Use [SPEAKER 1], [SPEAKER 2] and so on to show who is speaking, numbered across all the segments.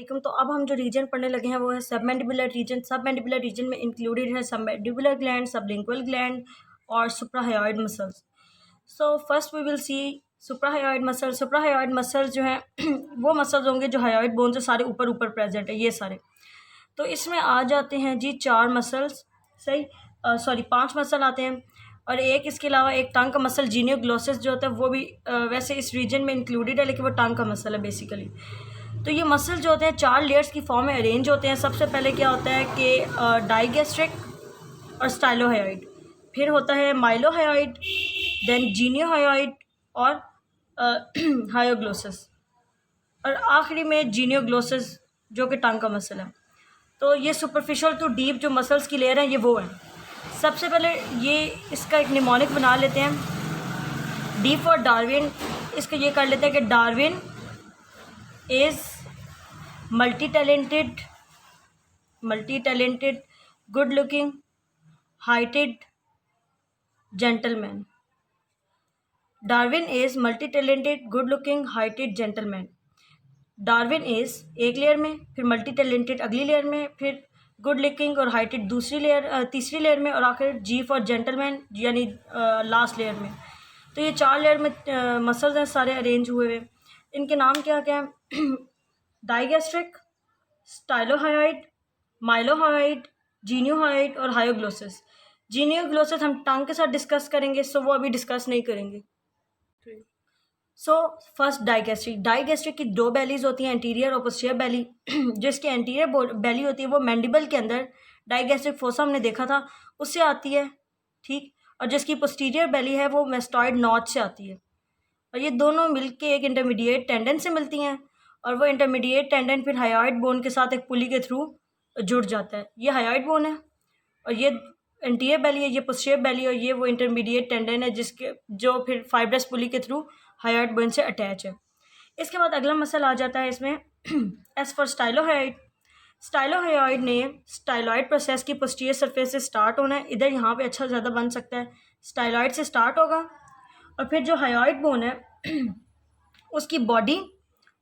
[SPEAKER 1] वालेकुम। तो अब हम जो रीजन पढ़ने लगे हैं वो है सबमैंडिबुलर रीजन। सबमैंडिबुलर रीजन में इंक्लूडेड है सबमैंडिबुलर ग्लैंड, सबलिंगुअल ग्लैंड और suprahyoid muscles. So first we will see suprahyoid muscle. Suprahyoid muscle जो है वो मसल्स होंगे जो हायोइड बोन से सारे ऊपर ऊपर प्रेजेंट है, ये सारे। तो इसमें आ जाते हैं जी 4 मसल्स, सही, सॉरी 5 मसल आते हैं। और एक इसके अलावा एक टंग का मसल जीनियोग्लोसिस जो होता है वो भी वैसे इस रीजन में इंक्लूडेड है, लेकिन वो टंग का मसल है बेसिकली। तो ये मसल जो होते हैं 4 लेयर्स की फॉर्म में अरेंज होते हैं। सबसे पहले क्या होता है कि डाइगैस्ट्रिक और स्टाइलोहायोइड, फिर होता है माइलोहायोइड, देन जीनियोहायोइड और हायोग्लोसिस, और आखिरी में जीनियोग्लोसिस जो कि टंग का मसल है। तो ये सुपरफिशियल टू डीप जो मसल्स की लेयर है ये वो है। सबसे पहले ये इसका एक निमोनिक बना लेते हैं, डी फॉर डार्विन। इसका ये कर लेते हैं कि Darwin is multi talented good looking heighted gentleman. Darwin is multi talented good looking heighted gentleman. Darwin is एक लेयर में, फिर मल्टी टैलेंटेड अगली लेयर में, फिर गुड लुकिंग और हाइटेड दूसरी लेयर, तीसरी लेयर में, और आखिर जी फॉर जेंटलमैन यानी लास्ट लेयर में। तो ये 4 लेयर में मसल्स हैं सारे अरेंज हुए हुए। इनके नाम क्या क्या हैं? डाइगैस्ट्रिक, स्टाइलोहायोइड, माइलोहायोइड, जीनियोहायोइड और हायोग्लोसिस। जीनियोग्लोसिस हम टंग के साथ डिस्कस करेंगे, सो वो अभी डिस्कस नहीं करेंगे। So first digastric. डाइगैस्ट्रिक की 2 बेलीज होती हैं, एंटीरियर और पोस्टीरियर बेली। जो इसकी एंटीरियर बेली होती है वो मैंडिबल के अंदर डाइगैस्ट्रिक फोसा हमने देखा था उससे आती है, ठीक। और जिसकी पोस्टीरियर बेली है वो मेस्टॉइड नॉच से आती है। और ये दोनों मिलके एक इंटरमीडिएट टेंडन से मिलती हैं, और वो इंटरमीडिएट टेंडन फिर हायोइड बोन के साथ एक पुली के थ्रू जुड़ जाता है। ये हायोइड बोन है और ये एंटीरियर बेली है, ये पोस्टीरियर बेली, और ये वो इंटरमीडिएट टेंडन है जिसके जो फिर फाइब्रस पुली के थ्रू हायोइड बोन से अटैच है। इसके बाद अगला मसल आ जाता है इसमें एज फॉर स्टाइलोहायोइड। स्टाइलोहायोइड ने स्टाइलॉइड प्रोसेस की पोस्टीरियर सरफेस से स्टार्ट होना है, इधर यहाँ पे अच्छा ज़्यादा बन सकता है। स्टाइलॉइड से स्टार्ट होगा और फिर जो हायोइड बोन है उसकी बॉडी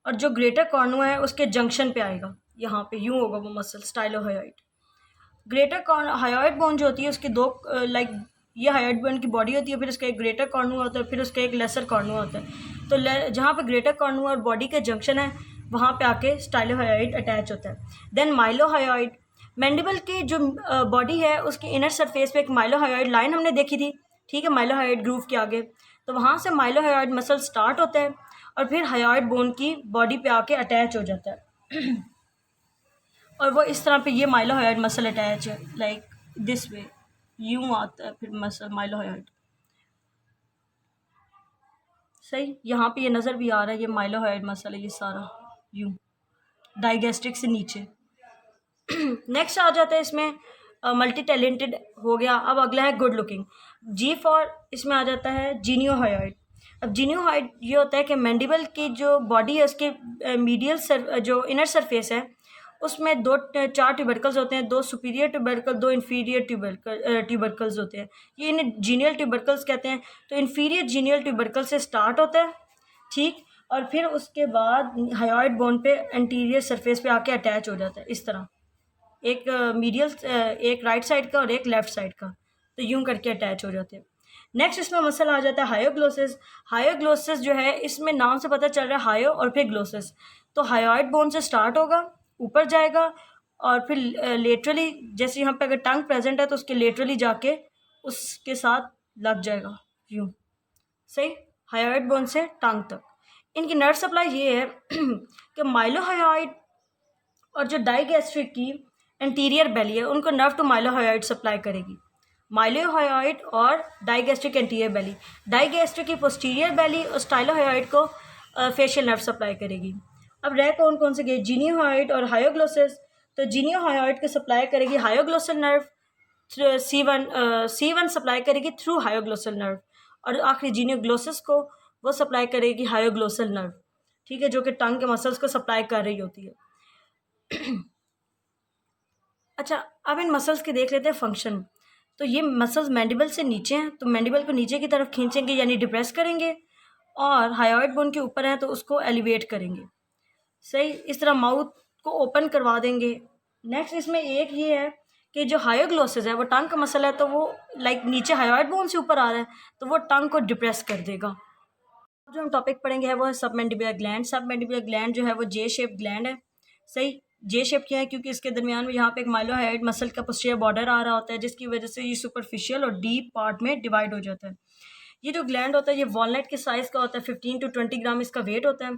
[SPEAKER 1] और जो ग्रेटर कॉर्नुआ है उसके जंक्शन पे आएगा, यहाँ पे यूँ होगा वो मसल स्टाइलोहायोइड। ग्रेटर हायोइड बोन जो होती है उसकी 2 ये हायोइड बोन की बॉडी होती है, फिर उसका एक ग्रेटर कॉर्नुआ होता है, फिर उसका एक लेसर कॉर्नुआ होता है। तो जहाँ पे ग्रेटर कॉर्नुआ और बॉडी के जंक्शन है वहाँ पे आके स्टाइलोहायोइड अटैच होता है। देन माइलोहायोइड, मैंडिबल की जो बॉडी है उसकी इनर सरफेस पे एक माइलोहायोइड लाइन हमने देखी थी, ठीक है, माइलोहायोइड ग्रूव के आगे। तो वहाँ से माइलोहायोइड मसल स्टार्ट होता है और फिर हायोइड बोन की बॉडी पे आके अटैच हो जाता है और वो इस तरह पे ये माइलोहायोइड मसल अटैच है, लाइक दिस वे, यूँ आता है फिर मसल माइलोहायोइड, सही। यहाँ पे ये नज़र भी आ रहा है, ये माइलोहायोइड मसल है, ये सारा यूँ डाइगैस्ट्रिक से नीचे। नेक्स्ट आ जाता है इसमें मल्टी टैलेंटेड हो गया। अब अगला है गुड लुकिंग, जी फॉर इसमें आ जाता है जीनियोहायोइड। अब जीनियोहायोइड ये होता है कि मैंडिबल की जो बॉडी है उसके मीडियल जो इनर सरफेस है उसमें 4 ट्यूबरकल्स होते हैं, 2 सुपीरियर ट्यूबरकल, 2 इन्फीरियर ट्यूबरकल्स होते हैं। ये इन्हें जीनियल ट्यूबरकल्स कहते हैं। तो इन्फीरियर जीनियल ट्यूबरकल से स्टार्ट होता है, ठीक, और फिर उसके बाद हायोइड बोन पे एंटीरियर सरफेस पे आके अटैच हो जाता है इस तरह, एक मीडियल एक राइट साइड का और एक लेफ्ट साइड का, तो यूं करके अटैच हो जाते हैं। नेक्स्ट इसमें मसल आ जाता है हायोग्लोसिस। हायोग्लोसिस जो है इसमें नाम से पता चल रहा है हायो और फिर ग्लोसिस। तो हायोइड बोन से स्टार्ट होगा, ऊपर जाएगा और फिर लेटरली, जैसे यहाँ पे अगर टंग प्रेजेंट है तो उसके लेटरली जाके उसके साथ लग जाएगा यूँ, सही, हायोइड बोन से टंग तक। इनकी नर्व सप्लाई ये है कि माइलोहायोइड और जो डाइगैस्ट्रिक की एंटीरियर बेली है उनको नर्व टू माइलोहायोइड सप्लाई करेगी। माइलोहायोइड और डाइगैस्ट्रिक एंटीरियर बेली, डाइगैस्ट्रिक की पोस्टीरियर बेली और स्टाइलोहायोइड को फेशियल नर्व सप्लाई करेगी। अब रह कौन कौन से गए, जीनियोहायोइड और हायोग्लोसिस। तो जीनियोहायोइड को सप्लाई करेगी हायोग्लोसल नर्व, C1 सप्लाई करेगी थ्रू हायोग्लोसल नर्व, और आखिरी जीनियोग्लोसिस को वो सप्लाई करेगी हायोग्लोसल नर्व, ठीक है, जो कि टंग के मसल्स को सप्लाई कर रही होती है। अच्छा, अब इन मसल्स के देख लेते हैं फंक्शन। तो ये मसल्स मैंडिबल से नीचे हैं, तो मैंडिबल को नीचे की तरफ खींचेंगे यानी डिप्रेस करेंगे, और हायोइड बोन के ऊपर है तो उसको एलिवेट करेंगे, सही। इस तरह माउथ को ओपन करवा देंगे। नेक्स्ट इसमें एक ये है कि जो हायोग्लोसिस है वो टंग का मसल है, तो वो लाइक नीचे हायोइड बोन से ऊपर आ रहा है तो वो टंग को डिप्रेस कर देगा। जो हम टॉपिक पढ़ेंगे है वो है सबमैंडिबुलर ग्लैंड। सबमैंडिबुलर ग्लैंड जो है वो जे शेप ग्लैंड है। सही, जे शेप क्या है क्योंकि इसके दरमियान में यहाँ पे एक माइलोहाइड मसल का पोस्टीरियर बॉर्डर आ रहा होता है, जिसकी वजह से ये सुपरफिशियल और डीप पार्ट में डिवाइड हो जाता है। ये जो ग्लैंड होता है ये वॉलनट के साइज़ का होता है, 15 to 20 ग्राम इसका वेट होता है।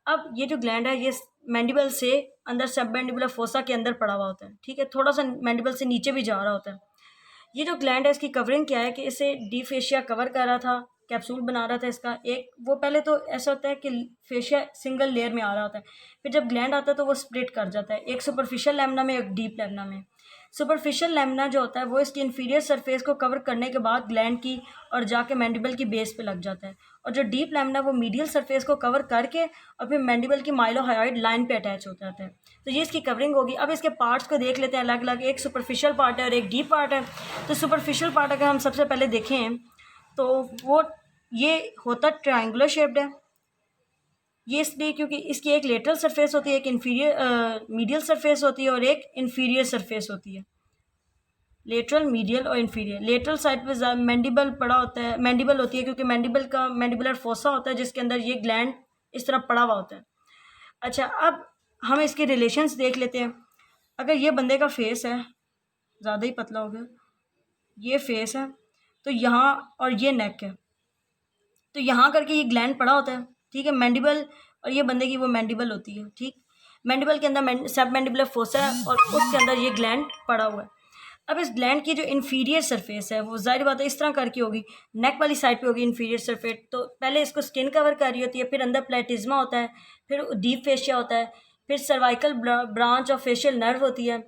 [SPEAKER 1] अब ये जो ग्लैंड है ये मैंडिबल से अंदर सबमैंडिबुलर फोसा के अंदर पड़ा हुआ होता है, ठीक है, थोड़ा सा मैंडिबल से नीचे भी जा रहा होता है। ये जो ग्लैंड है इसकी कवरिंग क्या है कि इसे डी फेशिया कवर कर रहा था, कैप्सूल बना रहा था इसका एक। वो पहले तो ऐसा होता है कि फेशिया सिंगल लेयर में आ रहा होता है, फिर जब ग्लैंड आता है तो वो स्प्लिट कर जाता है, एक सुपरफिशियल लैमिना में एक डीप लैमिना में। सुपरफिशियल लैमिना जो होता है वो इसकी इन्फीरियर सरफेस को कवर करने के बाद ग्लैंड की और जाके मैंडिबल की बेस पे लग जाता है, और जो डीप लैमिना वो मीडियल सरफेस को कवर करके और फिर मैंडिबल की माइलोहायोइड लाइन पे अटैच हो जाता है। तो ये इसकी कवरिंग होगी। अब इसके पार्ट्स को देख लेते हैं अलग अलग, एक सुपरफिशियल पार्ट है और एक डीप पार्ट है। तो सुपरफिशियल पार्ट अगर हम सबसे पहले देखें तो वो ये होता ट्रायंगुलर शेप्ड है। ये इसलिए क्योंकि इसकी एक लेटरल सरफेस होती है, एक इन्फीरियर मीडियल सरफेस होती है और एक इन्फीरियर सरफेस होती है। लेटरल, मीडियल और इन्फीरियर। लेटरल साइड पे मैंडिबल पड़ा होता है, मैंडिबल होती है क्योंकि मैंडिबल का मैंडिबुलर फोसा होता है जिसके अंदर ये ग्लैंड इस तरह पड़ा हुआ होता है। अच्छा, अब हम इसके रिलेशंस देख लेते हैं। अगर ये बंदे का फेस है, ज़्यादा ही पतला हो गया, ये फेस है तो यहाँ, और ये नेक है तो यहाँ करके ये ग्लैंड पड़ा होता है, ठीक है, मैंडिबल, और ये बंदे की वो मैंडिबल होती है, ठीक। मैंडिबल के अंदर सब मैंडिबुलर फोसा है और उसके अंदर ये ग्लैंड पड़ा हुआ है। अब इस ग्लैंड की जो इन्फीरियर सरफेस है वो जाहिर बात है इस तरह करके होगी, नेक वाली साइड पे होगी इन्फीरियर सरफेस। तो पहले इसको स्किन कवर कर रही होती है, फिर अंदर प्लेटिज्मा होता है, फिर डीप फेशिया होता है, फिर cervical branch of facial nerve होती है,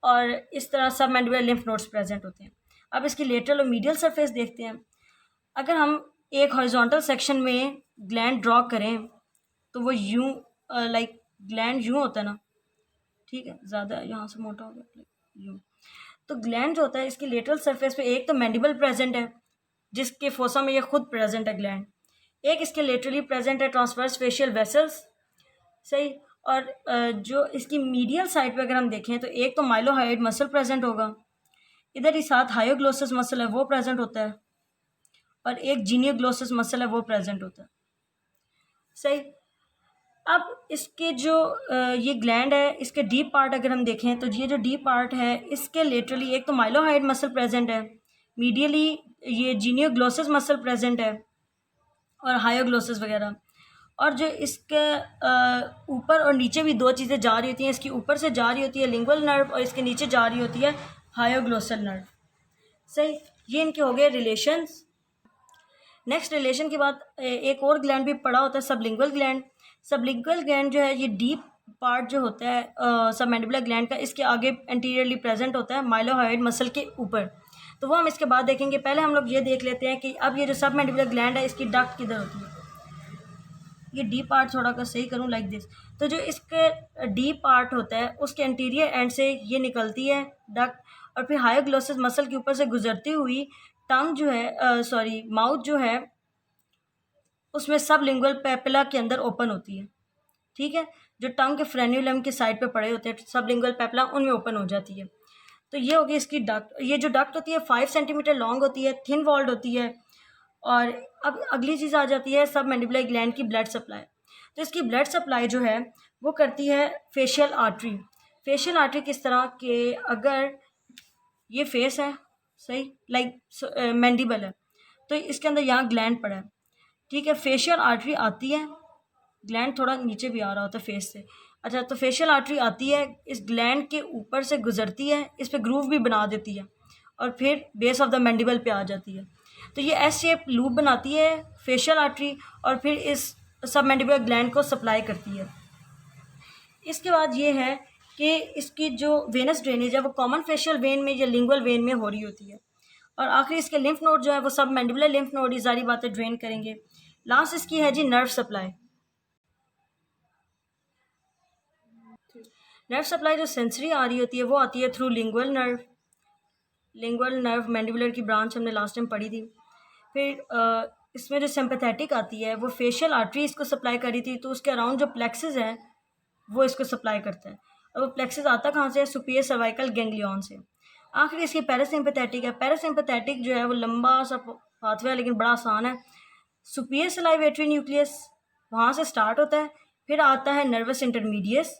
[SPEAKER 1] और इस तरह सब मैंडिबुलर लिम्फ नोड्स प्रेजेंट होते हैं। अब इसकी लेटरल और मीडियल सरफेस देखते हैं। अगर हम एक हॉरिजॉन्टल सेक्शन में ग्लैंड ड्रॉ करें तो वो यूं लाइक ग्लैंड यूं होता है ना, ठीक है, ज़्यादा यहाँ से मोटा हो गया, यूं। तो ग्लैंड जो होता है इसकी लेटरल सरफेस पे एक तो मैंडिबल प्रेजेंट है जिसके फोसा में ये खुद प्रेजेंट है ग्लैंड, एक इसके लेटरली प्रेजेंट है ट्रांसवर्स फेशियल वेसल्स, सही। और जो इसकी मीडियल साइड पे अगर हम देखें तो एक तो माइलोहाइड मसल प्रेजेंट होगा, इधर ही साथ हायोग्लोसस मसल है वो प्रेजेंट होता है, और एक जीनियोग्लोसस मसल है वो प्रेजेंट होता है, सही। अब इसके जो ये ग्लैंड है इसके डीप पार्ट अगर हम देखें तो ये जो डीप पार्ट है इसके लेटरली एक तो माइलोहाइड मसल प्रेजेंट है, मीडियली ये जीनियोग्लोसस मसल प्रेजेंट है और हायोग्लोसस वगैरह, और जो इसके ऊपर और नीचे भी दो चीज़ें जा रही होती हैं, इसकी ऊपर से जा रही होती है लिंगुअल नर्व और इसके नीचे जा रही होती है हायोग्लोसल नर्व, सही। ये इनके हो गए रिलेशंस। नेक्स्ट रिलेशन के बाद एक और ग्लैंड भी पड़ा होता है सबलिंगुअल ग्लैंड। सबलिंगुअल ग्लैंड जो है ये डीप पार्ट जो होता है सबमैंडिबुलर ग्लैंड का, इसके आगे एंटीरियरली प्रेजेंट होता है माइलोहाइड मसल के ऊपर, तो वो हम इसके बाद देखेंगे। पहले हम लोग ये देख लेते हैं कि अब ये जो सबमैंडिबुलर ग्लैंड है इसकी डक्ट किधर होती है। ये डीप पार्ट थोड़ा कर सही करूँ लाइक दिस, तो जो इसके डीप पार्ट होता है उसके एंटीरियर एंड से ये निकलती है डक्ट, और फिर हायोग्लोसस मसल के ऊपर से गुजरती हुई टंग जो है माउथ जो है उसमें सबलिंगुअल पेपिला के अंदर ओपन होती है, ठीक है, जो टंग के फ्रेन्यूलम के साइड पे पड़े होते हैं सबलिंगुअल पेपिला उनमें ओपन हो जाती है। तो ये होगी इसकी डक्ट। ये जो डक्ट होती है 5 सेंटीमीटर लॉन्ग होती है, थिन वॉल्ड होती है। और अब अगली चीज़ आ जाती है सब मैंडिबुलर ग्लैंड की ब्लड सप्लाई। तो इसकी ब्लड सप्लाई जो है वो करती है फेशियल आर्टरी। फेशियल आर्टरी किस तरह के, अगर ये फेस है, सही, लाइक मैंडिबल है तो इसके अंदर यहाँ ग्लैंड पड़ा है, ठीक है, फेशियल आर्टरी आती है, ग्लैंड थोड़ा नीचे भी आ रहा होता है फेस से, अच्छा, तो फेशियल आर्टरी आती है, इस ग्लैंड के ऊपर से गुजरती है, इस पर ग्रूव भी बना देती है और फिर बेस ऑफ द मैंडिबल पे आ जाती है। तो ये एस शेप लूप बनाती है फेशियल आर्टरी और फिर इस सब मैंडिबुलर ग्लैंड को सप्लाई करती है। इसके बाद ये है कि इसकी जो वेनस ड्रेनेज है वो कॉमन फेशियल वेन में या लिंगुअल वेन में हो रही होती है, और आखिर इसके लिम्फ नोड जो है वो सब मैंडिबुलर लिम्फ नोड ये सारी बातें ड्रेन करेंगे। लास्ट इसकी है जी नर्व सप्लाई। नर्व सप्लाई जो सेंसरी आ रही होती है वो आती है through lingual nerve. Lingual nerve mandibular की ब्रांच हमने लास्ट टाइम पढ़ी थी। फिर इसमें जो सिंपैथेटिक आती है वो फेशियल आर्टरी इसको सप्लाई करी थी, तो उसके अराउंड जो प्लेक्सेस है वो इसको सप्लाई करता है। और वो प्लेक्सिस आता कहाँ से है? सुपीरियर सर्वाइकल गैंग्लियन से। आखिर इसकी पैरासिम्पैथेटिक है। पैरासिम्पैथेटिक जो है वो लंबा सा पाथवे है लेकिन बड़ा आसान है। सुपीरियर सलाइवेटरी न्यूक्लियस वहाँ से स्टार्ट होता है, फिर आता है नर्वस इंटरमीडियस,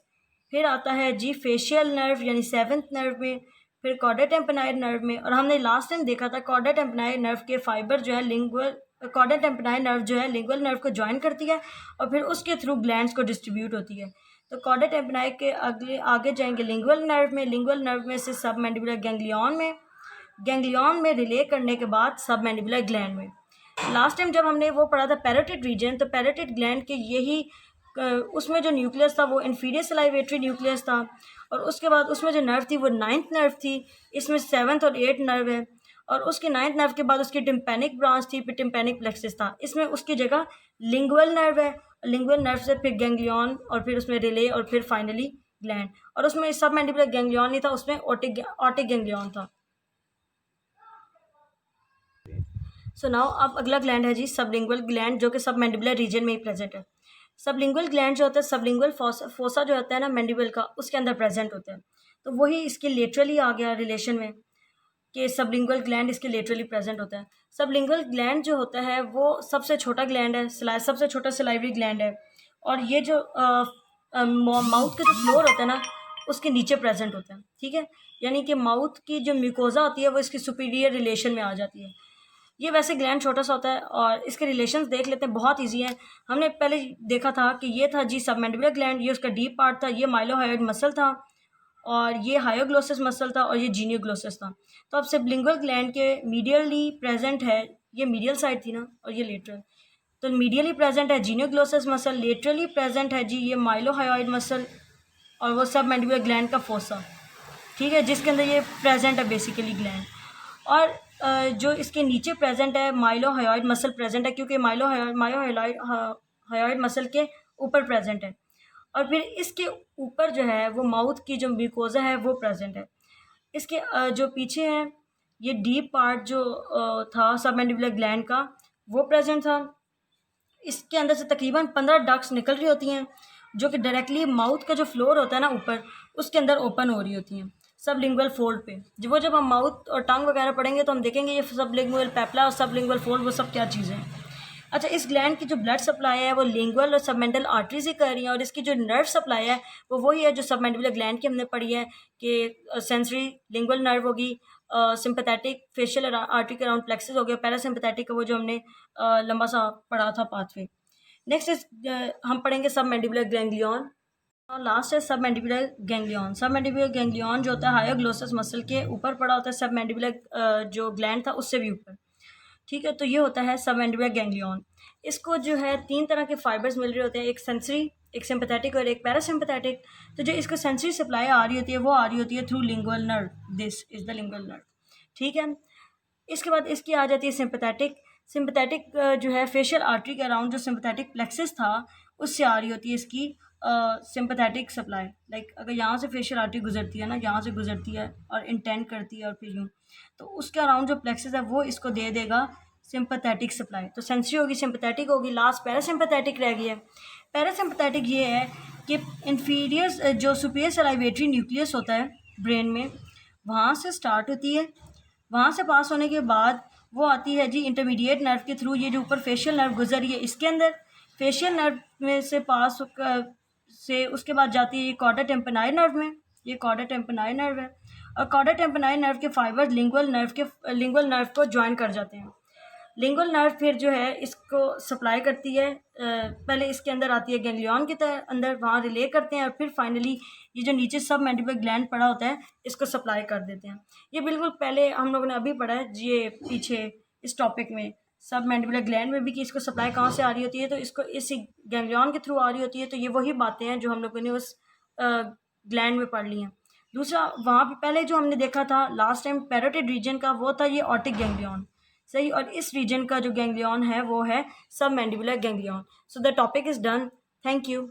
[SPEAKER 1] फिर आता है जी फेशियल नर्व यानी 7th नर्व में, फिर कॉर्डा टेम्पनाइड नर्व में। और हमने लास्ट टाइम देखा था कॉर्डा टेम्पनाइड नर्व के फाइबर जो है लिंगुअल, कॉर्डा टेम्पनाइड नर्व जो है लिंगुअल नर्व को ज्वाइन करती है और फिर उसके थ्रू ग्लैंड्स को डिस्ट्रीब्यूट होती है। तो कॉर्डा टेम्पनाइड के आगे जाएंगे लिंगुअल नर्व में, लिंगुअल नर्व में से सब मैंडिबुलर गैंग्लियन में, गैंग्लियन में रिले करने के बाद सब मैंडिबुलर ग्लैंड में। लास्ट टाइम जब हमने वो पढ़ा था पैरोटिड रीजन, तो पैरोटिड ग्लैंड के यही उसमें जो न्यूक्लियस था वो इन्फीरियर सलाइवेटरी न्यूक्लियस था, और उसके बाद उसमें जो नर्व थी वो 9th नर्व थी। इसमें 7th और 8th नर्व है, और उसके 9th नर्व के बाद उसकी टिम्पैनिक ब्रांच थी, फिर टिम्पैनिक प्लेक्सिस था। इसमें उसकी जगह लिंगुअल नर्व है, लिंगुअल नर्व से फिर गैंग्लियन और फिर उसमें रिले और फिर फाइनली ग्लैंड। और उसमें सब मैंडिबुलर गैंग्लियन नहीं था, उसमें ऑटिक गैंग्लियन था। सो नाउ अब अगला ग्लैंड है जी सबलिंगुअल ग्लैंड, जो कि सब मैंडिबुलर रीजन में ही प्रेजेंट है। सबलिंगुअल ग्लैंड जो होता है, सबलिंगुअल फोसा जो होता है ना मैंडिबल का, उसके अंदर प्रेजेंट होता है। तो वही इसके लेटरली आ गया रिलेशन में कि सबलिंगुअल ग्लैंड इसके लेटरली प्रेजेंट होता है। सबलिंगुअल ग्लैंड जो होता है वो सबसे छोटा ग्लैंड है, सबसे छोटा सलाइवरी ग्लैंड है, और ये जो माउथ का जो फ्लोर होता है ना उसके नीचे प्रेजेंट होता है। ठीक है, यानी कि माउथ की जो म्यूकोजा होती है वो इसकी सुपीरियर रिलेशन में आ जाती है। ये वैसे ग्लैंड छोटा सा होता है और इसके रिलेशंस देख लेते हैं, बहुत इजी है। हमने पहले देखा था कि ये था जी सबमैंडिबुलर ग्लैंड, ये उसका डीप पार्ट था, ये माइलोहायोइड मसल था, और ये हायोग्लोसिस मसल था, और ये जीनियोग्लोसिस था। तो अब सबलिंगुअल ग्लैंड के मीडियली प्रेजेंट है, ये मीडियल साइड थी ना, और ये लेटरल। तो मीडियली प्रेजेंट है जीनियोग्लोसिस मसल, लेटरली प्रेजेंट है जी ये माइलोहायोइड मसल, और वो सबमैंडिबुलर ग्लैंड का फोसा। ठीक है, जिसके अंदर ये प्रेजेंट है बेसिकली ग्लैंड। और जो इसके नीचे प्रेजेंट है माइलोहायोइड मसल प्रेजेंट है, क्योंकि माइलोहायोइड मसल के ऊपर प्रेजेंट है। और फिर इसके ऊपर जो है वो माउथ की जो म्यूकोजा है वो प्रेजेंट है। इसके जो पीछे है ये डीप पार्ट जो था सबमैंडिबुलर ग्लैंड का वो प्रेजेंट था। इसके अंदर से तकरीबन 15 डक्ट्स निकल रही होती हैं, जो कि डायरेक्टली माउथ का जो फ्लोर होता है ना ऊपर, उसके अंदर ओपन हो रही होती हैं सबलिंगुअल फोल्ड पे। जब हम माउथ और टंग वगैरह पढ़ेंगे तो हम देखेंगे ये सबलिंगुअल पेप्ला और सबलिंगुअल फोल्ड वो सब क्या चीज़ें हैं। अच्छा, इस ग्लैंड की जो ब्लड सप्लाई है वो लिंगुअल और सबमेंटल आर्टरी से कर रही है, और इसकी जो नर्व सप्लाई है वो वही है जो सबमैंडिबुलर ग्लैंड की हमने पढ़ी है कि सेंसरी लिंगुअल नर्व होगी, सिंपैथेटिक फेशियल आर्टरी के अराउंड प्लेक्सिस हो गया, पैरासिम्पैथेटिक का वो जो हमने लंबा सा पढ़ा था पाथवे। नेक्स्ट इज हम पढ़ेंगे सबमैंडिबुलर गैंग्लियन, और लास्ट है सबमैंडिबुलर गैंग्लियन। सबमैंडिबुलर गैंग्लियन जो होता है हायोग्लोसस मसल के ऊपर पड़ा होता है, सबमैंडिबुलर जो ग्लैंड था उससे भी ऊपर। ठीक है, तो ये होता है सबमैंडिबुलर गैंग्लियन। इसको जो है 3 तरह के फाइबर्स मिल रहे होते हैं, एक सेंसरी, एक सिंपैथेटिक और एक पैरासिम्पैथेटिक। तो जो इसको सेंसरी सप्लाई आ रही होती है वो आ रही होती है through lingual nerve, this is the lingual nerve. ठीक है, इसके बाद इसकी आ जाती है सिंपैथेटिक। सिंपैथेटिक जो है फेशियल आर्टरी के अराउंड जो सिंपैथेटिक प्लेक्सिस था उससे आ रही होती है इसकी सिंपैथेटिक सप्लाई। लाइक अगर यहाँ से फेशियल आर्टरी गुजरती है ना, यहाँ से गुजरती है और इंटेंड करती है और फिर यूँ, तो उसके अराउंड जो प्लेक्सिस है वो इसको दे देगा सिंपैथेटिक सप्लाई। तो सेंसरी होगी, सिंपैथेटिक होगी, लास्ट पैरासिम्पैथेटिक रह गई है। पैरासिम्पैथेटिक ये है कि इन्फीरियर जो सुपीरियर सलाइवेटरी न्यूक्लियस होता है ब्रेन में, वहाँ से स्टार्ट होती है, वहाँ से पास होने के बाद वो आती है जी इंटरमीडिएट नर्व के थ्रू, ये जो ऊपर फेशियल नर्व गुजर रही है इसके अंदर, फेशियल नर्व में से पास से उसके बाद जाती है ये कॉर्डा टेम्पनाई नर्व में, ये कॉर्डा टेम्पनाई नर्व है, और कॉर्डा टेम्पनाई नर्व के फाइबर लिंगुअल नर्व को ज्वाइन कर जाते हैं। लिंगुअल नर्व फिर जो है इसको सप्लाई करती है, पहले इसके अंदर आती है गैंग्लियन के अंदर, वहाँ रिले करते हैं, और फिर फाइनली ये जो नीचे सब मैंडिबुलर ग्लैंड पड़ा होता है इसको सप्लाई कर देते हैं। ये बिल्कुल पहले हम लोगों ने अभी पढ़ा है ये पीछे इस टॉपिक में, सब मैंडिबुलर ग्लैंड में भी कि इसको सप्लाई कहाँ से आ रही होती है, तो इसको इसी गैंग्लियन के थ्रू आ रही होती है। तो ये वही बातें हैं जो हम लोगों ने उस ग्लैंड में पढ़ ली हैं। दूसरा, वहाँ पे पहले जो हमने देखा था लास्ट टाइम पैरोटिड रीजन का, वो था ये ऑटिक गैंग्लियन, सही, और इस रीजन का जो गैंग्लियन है वो है सब mandibular ganglion. So the topic is done, thank you.